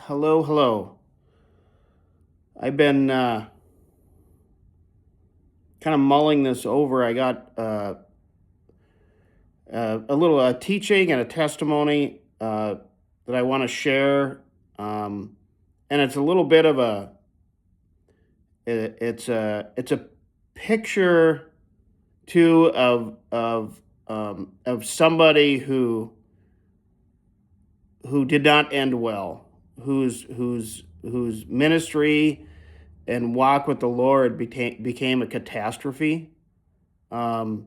Hello, hello. I've been kind of mulling this over. I got a little teaching and a testimony that I want to share, and it's a little bit of it's a picture too of somebody who did not end well, whose ministry and walk with the Lord became a catastrophe. Um,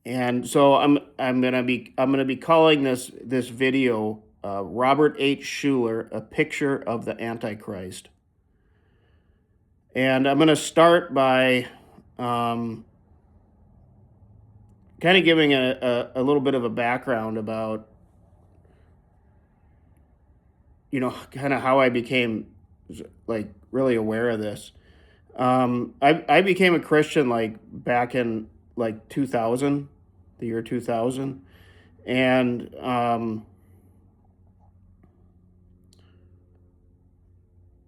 and so I'm gonna be calling this video Robert H Schuller, a picture of the Antichrist. And I'm gonna start by um, kind of giving a little bit of a background about kind of how I became like really aware of this. I became a Christian like back in like 2000, the year 2000, and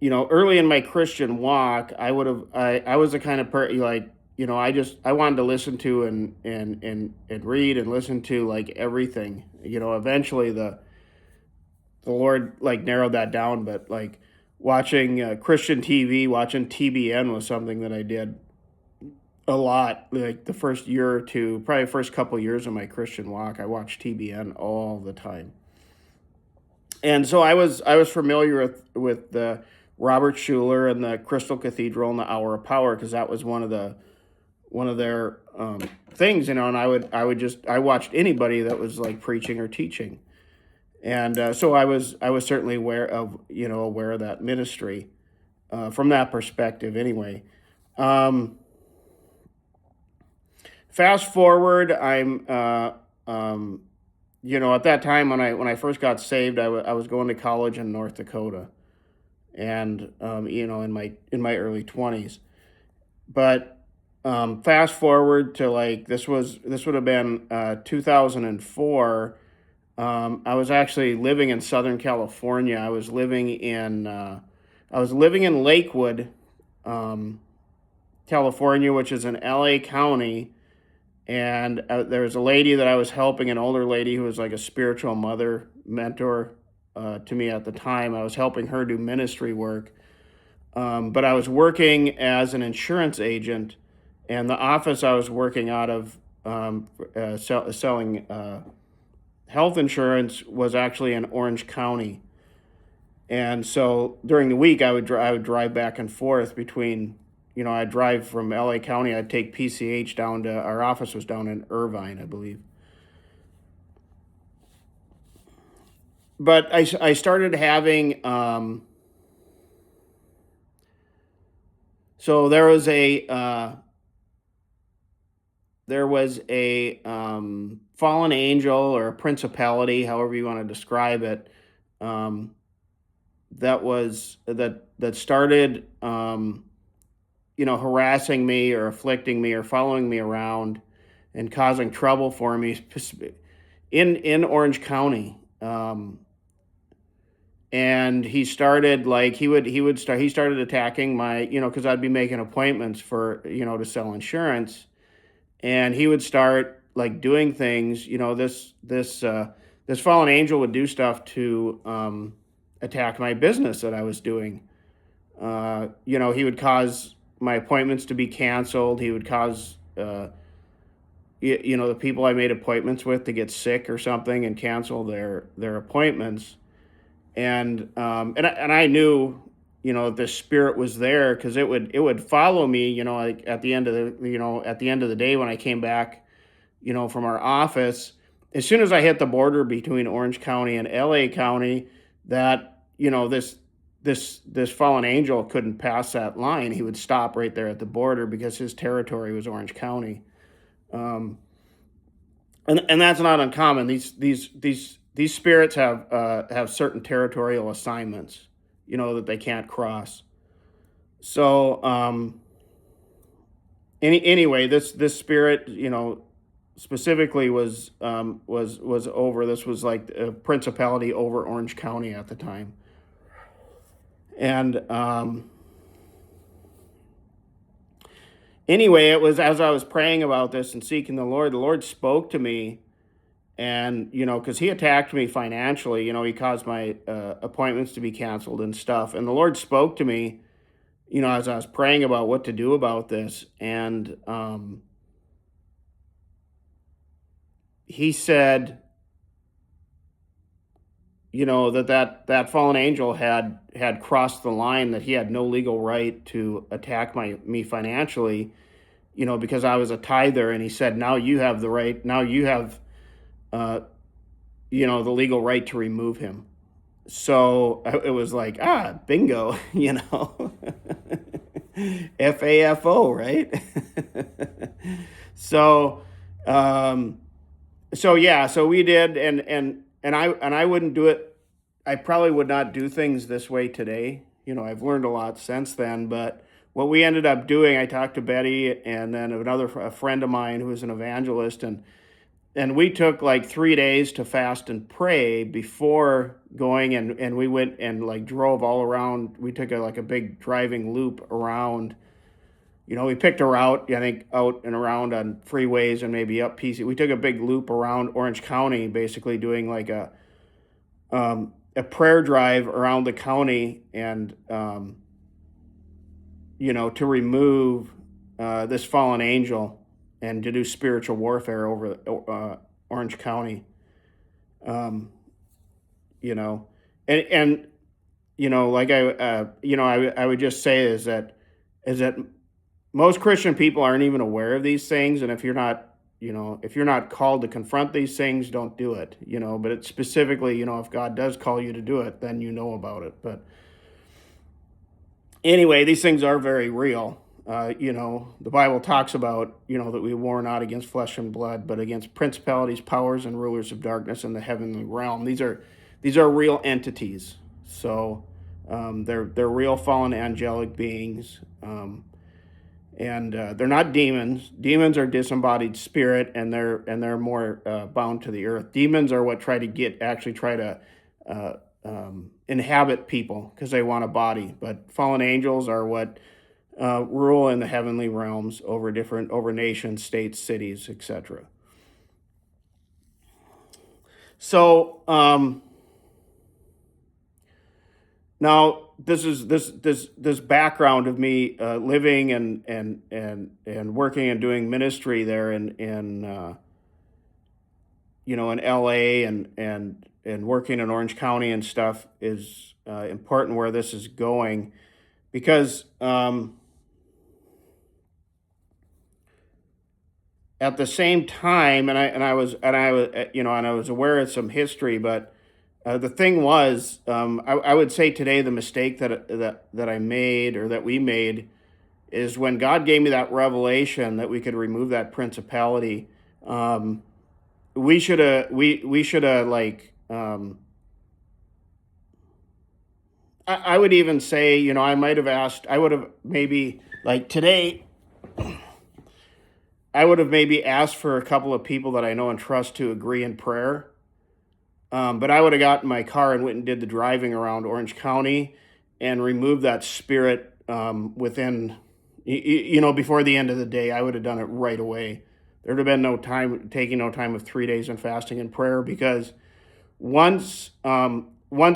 early in my Christian walk, I was the kind of like I wanted to listen to and read and listen to like everything. Eventually the Lord like narrowed that down, but like watching Christian TV, watching TBN was something that I did a lot. Like the first year or two, probably first couple years of my Christian walk, I watched TBN all the time. And so I was familiar with the Robert Schuller and the Crystal Cathedral and the Hour of Power, because that was one of their things, and I watched anybody that was like preaching or teaching. And so I was certainly aware of that ministry from that perspective. Anyway, um, fast forward, at that time when I first got saved, I was going to college in North Dakota, and in my early 20s. But fast forward to like this would have been 2004. I was actually living in Southern California. I was living in Lakewood, um, California, which is in LA County. And there was a lady that I was helping, an older lady who was like a spiritual mother, mentor to me at the time. I was helping her do ministry work. But I was working as an insurance agent, and the office I was working out of, selling health insurance, was actually in Orange County. And so during the week, I would drive back and forth between, I'd drive from LA County. I'd take PCH down to our office was down in Irvine, I believe. But I started having so there was a fallen angel or a principality, however you want to describe it, um, that started harassing me or afflicting me or following me around and causing trouble for me in Orange County. And he started attacking my, because I'd be making appointments for, to sell insurance, and he would start like doing things. This fallen angel would do stuff to attack my business that I was doing. He would cause my appointments to be canceled. He would cause the people I made appointments with to get sick or something and cancel their appointments. And I knew, the spirit was there, because it would follow me, like at the end of the day when I came back, from our office. As soon as I hit the border between Orange County and LA County, that this fallen angel couldn't pass that line. He would stop right there at the border, because his territory was Orange County. Um, and that's not uncommon. These spirits have certain territorial assignments, that they can't cross. So anyway, this spirit, specifically was over. This was like a principality over Orange County at the time, and anyway, it was as I was praying about this and seeking the Lord spoke to me, and because He attacked me financially, He caused my appointments to be canceled and stuff, and the Lord spoke to me, as I was praying about what to do about this, and He said, that fallen angel had crossed the line, that he had no legal right to attack me financially, because I was a tither, and He said, now you have the right, now you have uh, the legal right to remove him. So it was like, bingo, FAFO, right? so, um, so we did, and I wouldn't do it. I probably would not do things this way today. I've learned a lot since then, but what we ended up doing, I talked to Betty and then a friend of mine who is an evangelist, and we took like 3 days to fast and pray before going, and we went and like drove all around. We took like a big driving loop around. We picked a route, I think, out and around on freeways and maybe up PC. We took a big loop around Orange County, basically doing like a prayer drive around the county, and to remove this fallen angel and to do spiritual warfare over Orange County. Um, you know, and like I would just say is that most Christian people aren't even aware of these things, and if you're not called to confront these things, don't do it. But it's specifically, if God does call you to do it, then you know about it. But anyway, these things are very real. The Bible talks about, that we war not against flesh and blood, but against principalities, powers, and rulers of darkness in the heavenly realm. These are real entities. So they're real fallen angelic beings, and they're not demons. Demons are disembodied spirit, and they're more bound to the earth. Demons are what try to uh, inhabit people because they want a body. But fallen angels are what rule in the heavenly realms over nations, states, cities, etc. So now this background of me living and working and doing ministry there in LA and working in Orange County and stuff is important where this is going, because at the same time, and I was aware of some history, but the thing was, I would say today the mistake that I made, or that we made, is when God gave me that revelation that we could remove that principality. We should have like. I would even say, I might have asked. I would have maybe like today. I would have maybe asked for a couple of people that I know and trust to agree in prayer. But I would have got in my car and went and did the driving around Orange County and removed that spirit within, before the end of the day. I would have done it right away. There'd have been taking no time of 3 days and fasting and prayer, because once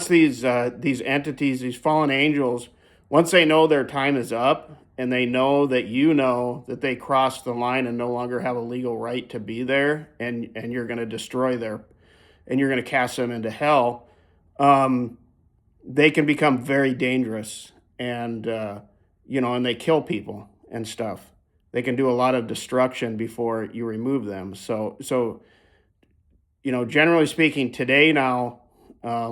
these entities, these fallen angels, once they know their time is up, and they know that they crossed the line and no longer have a legal right to be there, and you're going to destroy and you're going to cast them into hell, they can become very dangerous, and they kill people and stuff. They can do a lot of destruction before you remove them. So generally speaking, today now, I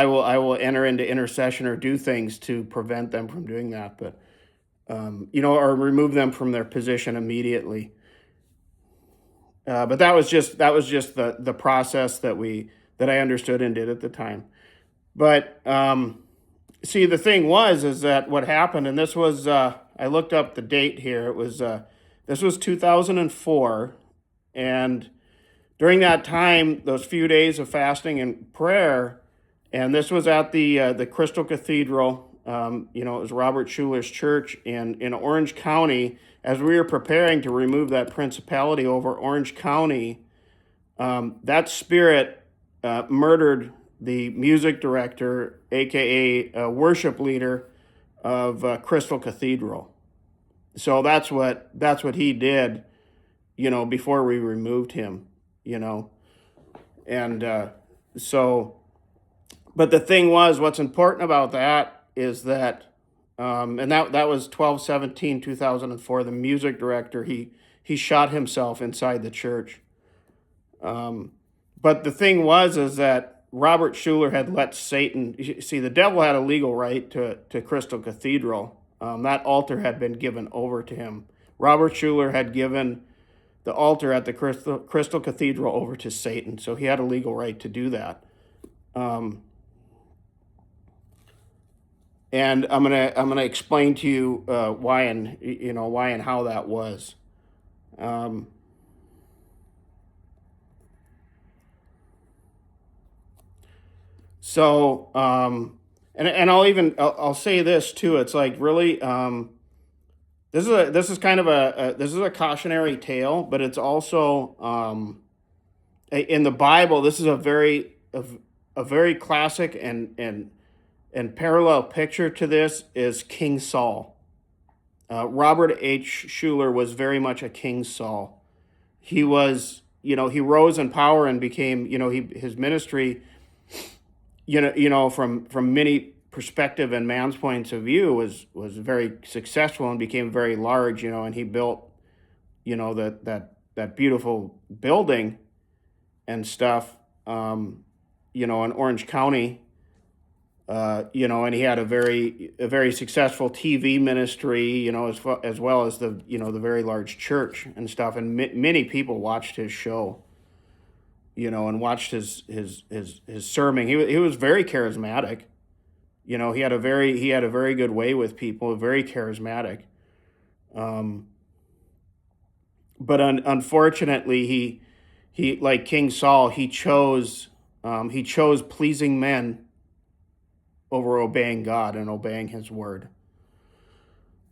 will enter into intercession or do things to prevent them from doing that, but or remove them from their position immediately. But that was just the process that I understood and did at the time. But see, the thing is that what happened, and this was I looked up the date here. It was This was 2004, and during that time, those few days of fasting and prayer, and this was at the Crystal Cathedral. It was Robert Schuller's church in Orange County. As we were preparing to remove that principality over Orange County, that spirit murdered the music director, aka worship leader of Crystal Cathedral. So that's what he did, before we removed him, you know, and so. But the thing was, what's important about that is that, and that was 12/17/2004. The music director, he shot himself inside the church. Um, but the thing was is that Robert Schuller had let Satan see. The devil had a legal right to Crystal Cathedral. That altar had been given over to him. Robert Schuller had given the altar at the Crystal Cathedral over to Satan, so he had a legal right to do that. Um, and I'm gonna explain to you why and how that was. Um, So, and I'll say this too. It's like really, this is kind of this is a cautionary tale, but it's also in the Bible. This is a very classic and parallel picture to this is King Saul. Robert H. Schuller was very much a King Saul. He was, he rose in power and became, his ministry, from many perspective and man's points of view was very successful and became very large, and he built, that beautiful building and stuff, in Orange County, and he had a very successful TV ministry, as well as the very large church and stuff, and many people watched his show, and watched his sermon. He was very charismatic. He had a very good way with people, very charismatic. Um, but unfortunately, he like King Saul, he chose pleasing men over obeying God and obeying His word.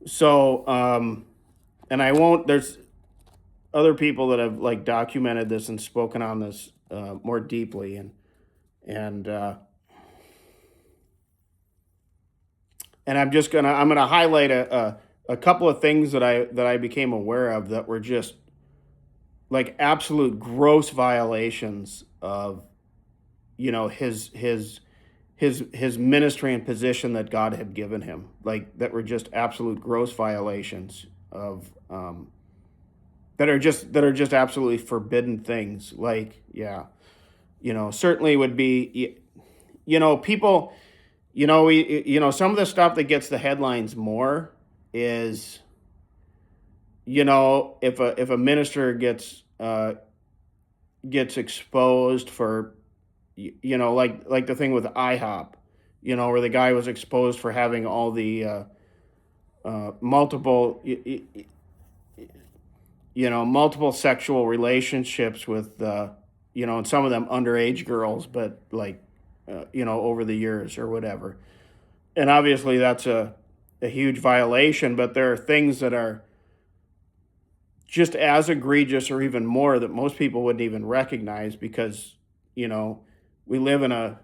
So, and I won't. There's other people that have like documented this and spoken on this more deeply, and and I'm gonna highlight a couple of things that I became aware of that were just like absolute gross violations of his ministry and position that God had given him, like that were just absolute gross violations of that are just absolutely forbidden things. Like, yeah, certainly would be, people, some of the stuff that gets the headlines more is, if a minister gets exposed for, like the thing with IHOP, where the guy was exposed for having all the multiple, multiple sexual relationships with, and some of them underage girls, but like, over the years or whatever. And obviously that's a huge violation, but there are things that are just as egregious or even more that most people wouldn't even recognize because, we live in a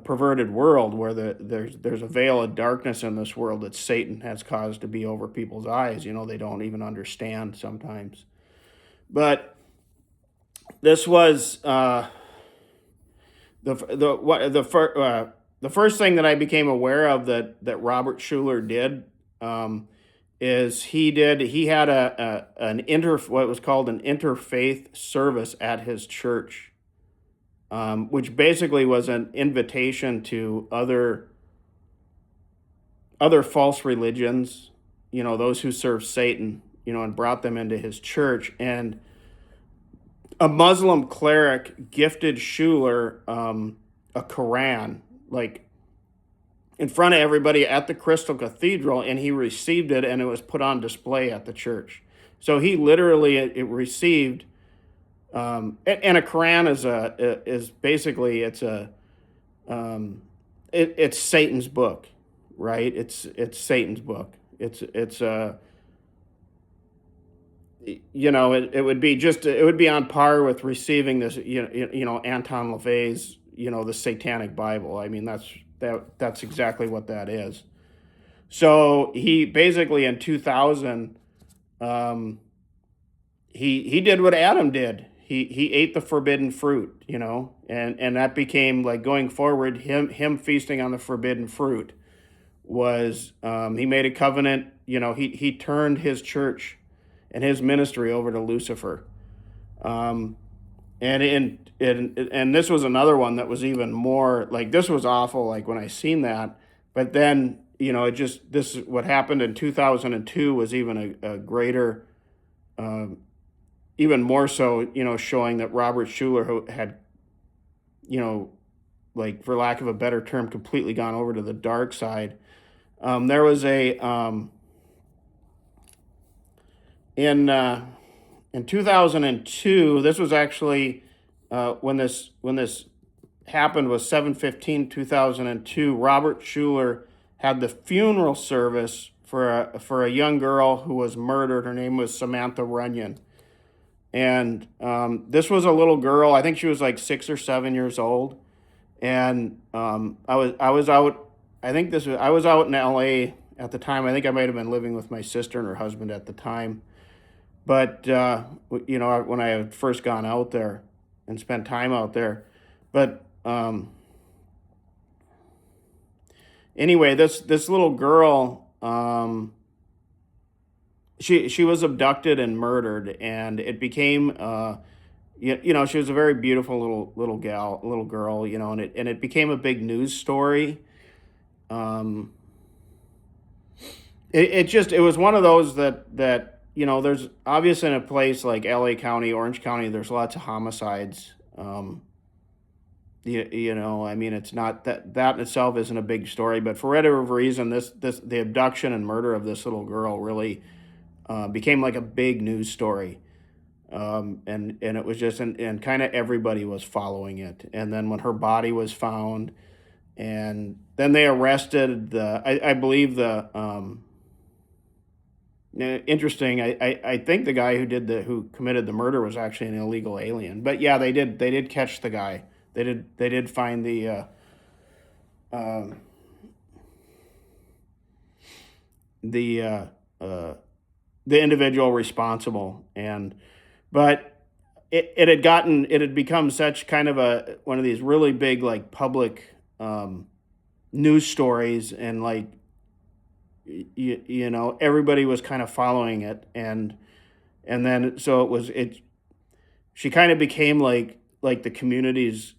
perverted world where there's a veil of darkness in this world that Satan has caused to be over people's eyes. They don't even understand sometimes. But this was the first thing that I became aware of that Robert Schuller did, is he had what was called an interfaith service at his church, which basically was an invitation to other false religions, those who serve Satan, and brought them into his church. And a Muslim cleric gifted Schuller a Quran, like in front of everybody at the Crystal Cathedral, and he received it, and it was put on display at the church. So he literally it received, and a Quran is basically um, it's Satan's book, right? It's Satan's book. It's it would be it would be on par with receiving this, Anton LaVey's, the Satanic Bible. I mean, that's exactly what that is. So he basically in 2000, um, he did what Adam did. He ate the forbidden fruit, and that became like going forward. Him feasting on the forbidden fruit was, he made a covenant. He turned his church and his ministry over to Lucifer. Um, and this was another one that was even more like, this was awful. Like when I seen that, but then it just, this what happened in 2002 was even a greater, um, even more so, showing that Robert Schuller, who had, you know, like for lack of a better term, completely gone over to the dark side. There was a in 2002. This was actually, when this happened was 7/15/2002. Robert Schuller had the funeral service for a young girl who was murdered. Her name was Samantha Runyon. And this was a little girl. I think she was like 6 or 7 years old. And I was out. I was out in L.A. at the time. I think I might have been living with my sister and her husband at the time. But when I had first gone out there and spent time out there, but anyway, this little girl, she was abducted and murdered, and it became, she was a very beautiful little girl, and it became a big news story. Um, it was one of those that there's obviously in a place like L.A. County, Orange County, there's lots of homicides. I mean, it's not that in itself isn't a big story, but for whatever reason, this the abduction and murder of this little girl really became like a big news story. And it was just, and kind of everybody was following it. And then when her body was found, and then they arrested I believe interesting. I think the guy who committed the murder was actually an illegal alien. But yeah, they did catch the guy. They did find um, the the individual responsible. But it had become such kind of a one of these really big like public news stories, and like everybody was kind of following it, and then so she kind of became like the community's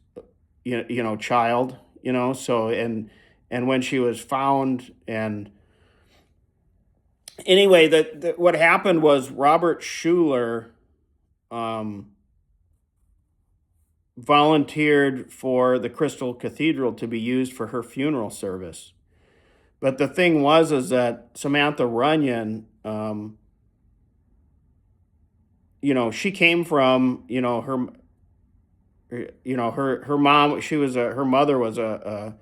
child, so, and when she was found, and anyway, what happened was Robert Schuller um, volunteered for the Crystal Cathedral to be used for her funeral service. But the thing was is that Samantha Runyon, she came from, her mom. Her mother was a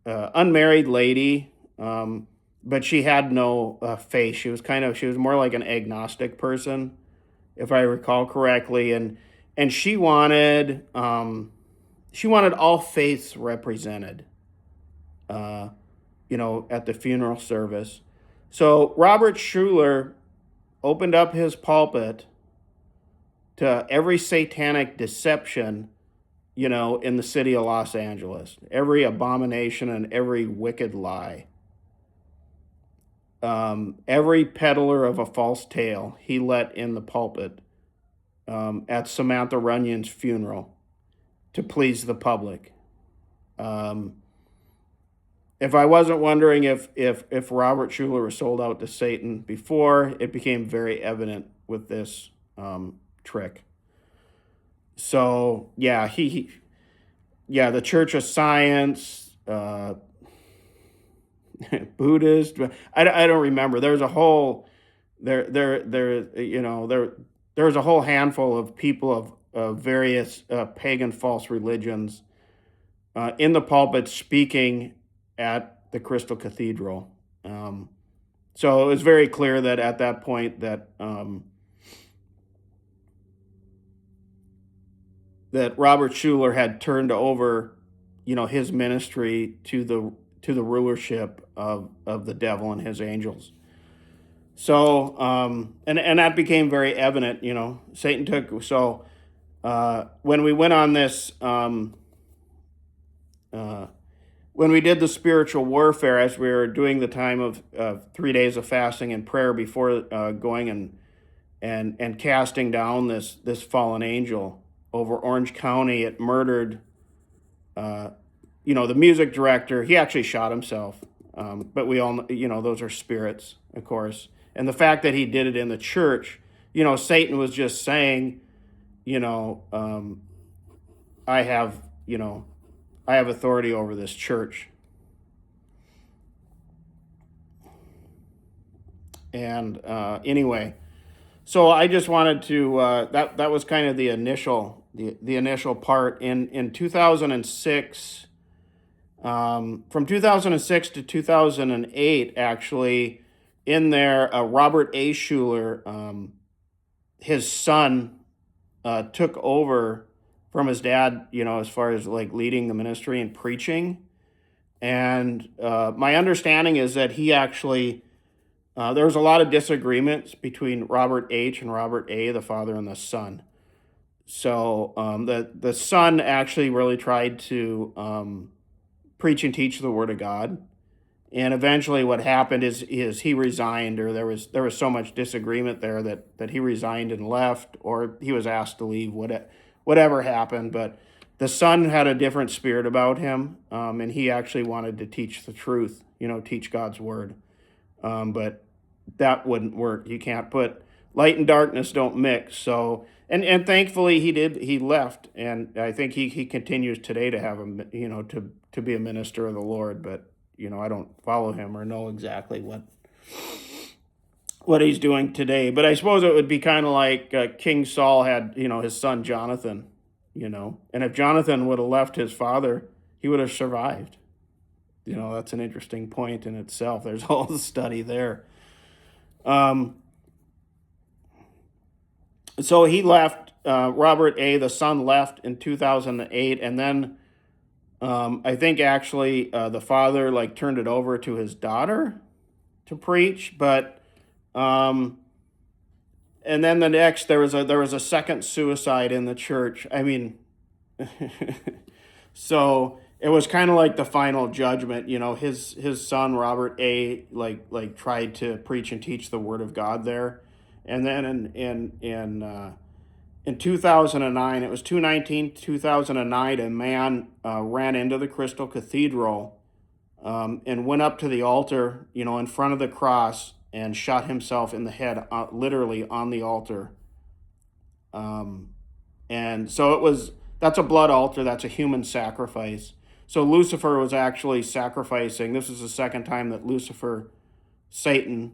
unmarried lady, but she had no faith. She was more like an agnostic person, if I recall correctly, and she wanted all faiths represented, uh, at the funeral service. So Robert Schuller opened up his pulpit to every satanic deception, in the city of Los Angeles, every abomination and every wicked lie. Every peddler of a false tale he let in the pulpit at Samantha Runyon's funeral to please the public. If I wasn't wondering if Robert Schuller was sold out to Satan before, it became very evident with this trick. So yeah, the Church of Science, Buddhist. I don't remember. There was a whole there's a whole handful of people of various pagan false religions in the pulpit speaking at the Crystal Cathedral. Um, so it was very clear that at that point that Robert Schuller had turned over, his ministry to the rulership of the devil and his angels. So and that became very evident. Satan took when we went on this uh, when we did the spiritual warfare, as we were doing the time of 3 days of fasting and prayer before going and casting down this fallen angel over Orange County. It murdered, uh, the music director. He actually shot himself, but we all, those are spirits, of course. And the fact that he did it in the church, Satan was just saying, you know, um, I have, I have authority over this church. And anyway, so I just wanted to that was kind of the initial part in 2006. From 2006 to 2008, actually, in there, Robert A. Schuller, his son, took over from his dad, as far as like leading the ministry and preaching. And my understanding is that he actually, there was a lot of disagreements between Robert H. and Robert A., the father and the son. So the son actually really tried to preach and teach the Word of God, and eventually, what happened is he resigned, or there was so much disagreement there that he resigned and left, or he was asked to leave. Whatever happened, but the son had a different spirit about him, and he actually wanted to teach the truth, teach God's Word, but that wouldn't work. You can't put light and darkness don't mix. So and thankfully he left, and I think he continues today to have to be a minister of the Lord, but I don't follow him or know exactly what he's doing today. But I suppose it would be kind of like King Saul had his son Jonathan, and if Jonathan would have left his father, he would have survived. That's an interesting point in itself. There's all the study there. So he left. Robert A., the son, left in 2008, and then I think actually the father turned it over to his daughter to preach, but and then there was a second suicide in the church. I mean, so it was kind of like the final judgment. His son Robert A. tried to preach and teach the Word of God there, and then in 2009, it was 2009, a man ran into the Crystal Cathedral and went up to the altar, in front of the cross, and shot himself in the head, literally on the altar. And so that's a blood altar, that's a human sacrifice. So Lucifer was actually sacrificing. This is the second time that Satan,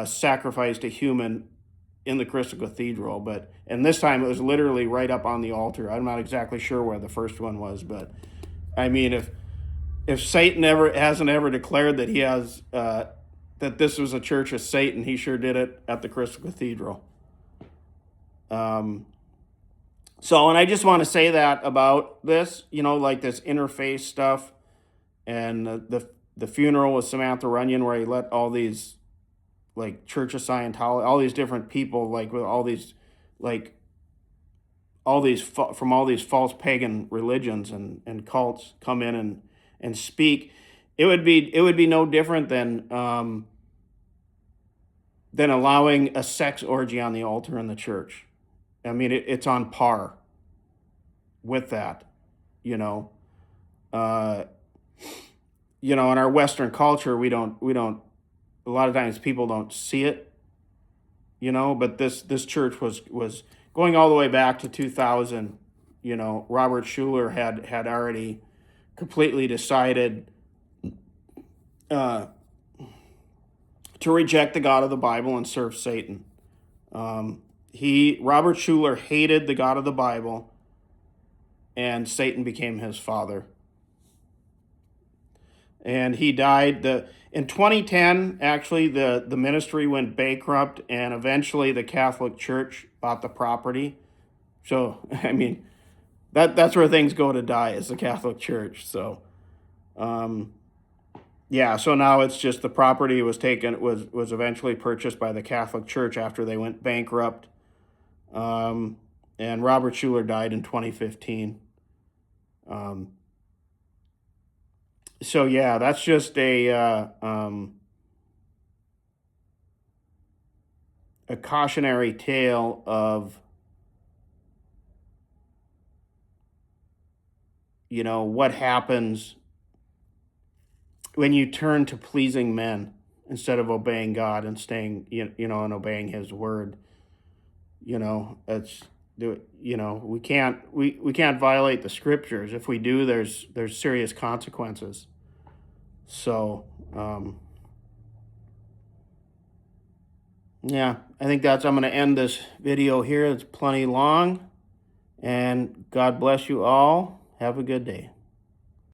sacrificed a human in the Crystal Cathedral, and this time it was literally right up on the altar. I'm not exactly sure where the first one was, but I mean, if Satan hasn't ever declared that he has that this was a church of Satan, he sure did it at the Crystal Cathedral. So, and I just want to say that about this, like this interface stuff, and the funeral with Samantha Runyon, where he let all these Church of Scientology, all these different people, with all these from all these false pagan religions and cults come in and speak. It would be no different than allowing a sex orgy on the altar in the church. I mean, it's on par with that, in our Western culture, we don't. A lot of times people don't see it, but this church was going all the way back to 2000. Robert Schuller had already completely decided to to reject the God of the Bible and serve Satan. Robert Schuller hated the God of the Bible, and Satan became his father. And he died in 2010. Actually, the ministry went bankrupt, and eventually the Catholic Church bought the property. So I mean, that's where things go to die, is the Catholic Church. So yeah, so now it's just the property was eventually purchased by the Catholic Church after they went bankrupt. And Robert Schuller died in 2015. So yeah, that's just a cautionary tale of, what happens when you turn to pleasing men instead of obeying God and staying, and obeying His word. We can't violate the scriptures. If we do, there's serious consequences. So, yeah, I think I'm going to end this video here. It's plenty long, and God bless you all. Have a good day.